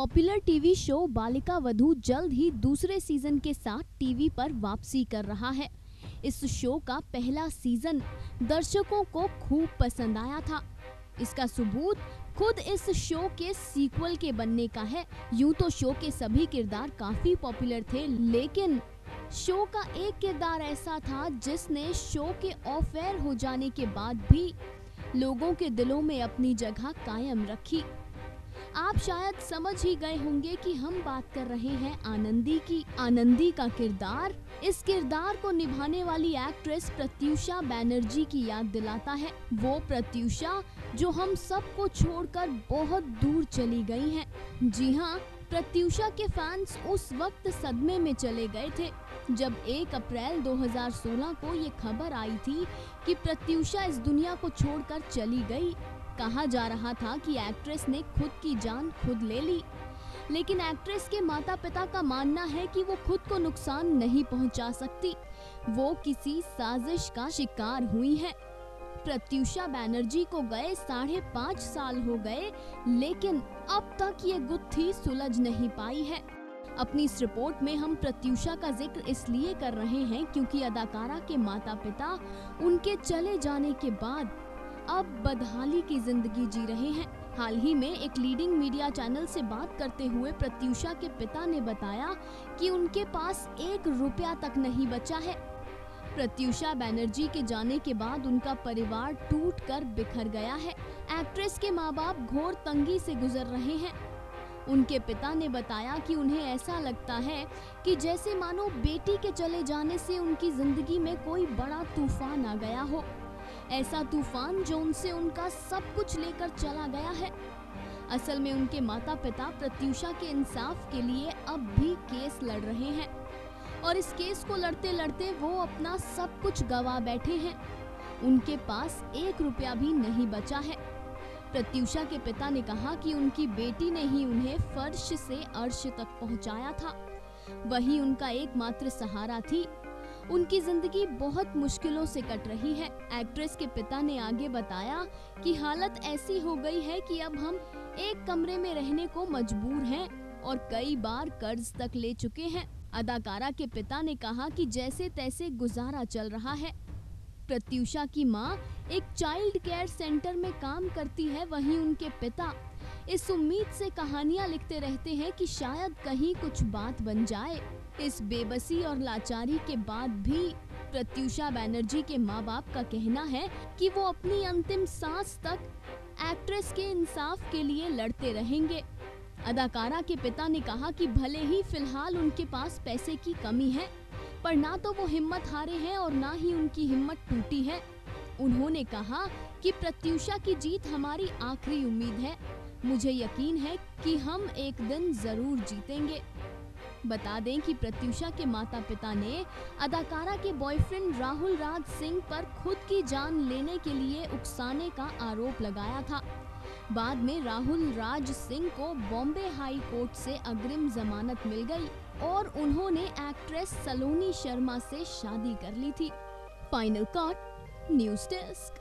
Popular TV show Balika Vadhu जल्द ही दूसरे season के साथ टीवी पर वापसी कर रहा है। इस शो का पहला सीजन दर्शकों को खूब पसंद आया था। इसका सबूत खुद इस शो के सीक्वल के बनने का है। यूं तो शो के सभी किरदार काफी पॉपुलर थे, लेकिन शो का एक किरदार ऐसा था जिसने शो के ऑफ एयर हो जाने के बाद भी लोगों के दिलों में अपनी जगह कायम रखी। आप शायद समझ ही गए होंगे कि हम बात कर रहे हैं आनंदी की। आनंदी का किरदार इस किरदार को निभाने वाली एक्ट्रेस प्रत्यूषा बैनर्जी की याद दिलाता है। वो प्रत्यूषा जो हम सबको छोड़कर बहुत दूर चली गई हैं। जी हाँ, प्रत्यूषा के फैंस उस वक्त सदमे में चले गए थे जब 1 अप्रैल 2016 को ये खबर आई थी कि प्रत्यूषा इस दुनिया को छोड़कर चली गई। कहा जा रहा था कि एक्ट्रेस ने खुद की जान खुद ले ली, लेकिन एक्ट्रेस के माता पिता का मानना है कि वो खुद को नुकसान नहीं पहुंचा सकती। वो किसी साजिश का शिकार हुई है। प्रत्यूषा बैनर्जी को गए 5.5 साल हो गए, लेकिन अब तक ये गुत्थी सुलझ नहीं पाई है। अपनी इस रिपोर्ट में हम प्रत्यूषा का जिक्र इसलिए कर रहे हैं क्योंकि अदाकारा के माता पिता उनके चले जाने के बाद अब बदहाली की जिंदगी जी रहे हैं। हाल ही में एक लीडिंग मीडिया चैनल से बात करते हुए प्रत्यूषा के पिता ने बताया कि उनके पास 1 रुपया तक नहीं बचा है। प्रत्यूषा बैनर्जी के जाने के बाद उनका परिवार टूटकर बिखर गया है। एक्ट्रेस के माँ बाप घोर तंगी से गुजर रहे हैं। उनके पिता ने बताया कि उन्हें ऐसा लगता है कि जैसे मानो बेटी के चले जाने से उनकी जिंदगी में कोई बड़ा तूफान आ गया हो। ऐसा तूफान जो उनसे उनका सब कुछ लेकर चला गया है। असल में उनके माता पिता प्रत्यूषा के इंसाफ के लिए अब भी केस लड़ रहे हैं और इस केस को लड़ते लड़ते वो अपना सब कुछ गवा बैठे हैं। उनके पास 1 रुपया भी नहीं बचा है। प्रत्यूषा के पिता ने कहा कि उनकी बेटी ने ही उन्हें फर्श से अर्श तक पहुंचाया था। वही उनका एकमात्र सहारा थी। उनकी जिंदगी बहुत मुश्किलों से कट रही है। एक्ट्रेस के पिता ने आगे बताया कि हालत ऐसी हो गई है कि अब हम एक कमरे में रहने को मजबूर हैं और कई बार कर्ज तक ले चुके हैं। अदाकारा के पिता ने कहा कि जैसे तैसे गुजारा चल रहा है। प्रत्यूषा की मां एक चाइल्ड केयर सेंटर में काम करती है। वहीं उनके पिता इस उम्मीद से कहानियां लिखते रहते हैं कि शायद कहीं कुछ बात बन जाए। इस बेबसी और लाचारी के बाद भी प्रत्यूषा बैनर्जी के माँ बाप का कहना है कि वो अपनी अंतिम सांस तक एक्ट्रेस के इंसाफ के लिए लड़ते रहेंगे। अदाकारा के पिता ने कहा कि भले ही फिलहाल उनके पास पैसे की कमी है, पर ना तो वो हिम्मत हारे हैं और ना ही उनकी हिम्मत टूटी है। उन्होंने कहा कि प्रत्यूषा की जीत हमारी आखिरी उम्मीद है। मुझे यकीन है कि हम एक दिन जरूर जीतेंगे। बता दें कि प्रत्यूषा के माता पिता ने अदाकारा के बॉयफ्रेंड राहुल राज सिंह पर खुद की जान लेने के लिए उकसाने का आरोप लगाया था। बाद में राहुल राज सिंह को बॉम्बे हाई कोर्ट से अग्रिम जमानत मिल गई और उन्होंने एक्ट्रेस सलोनी शर्मा से शादी कर ली थी। Final cut news desk.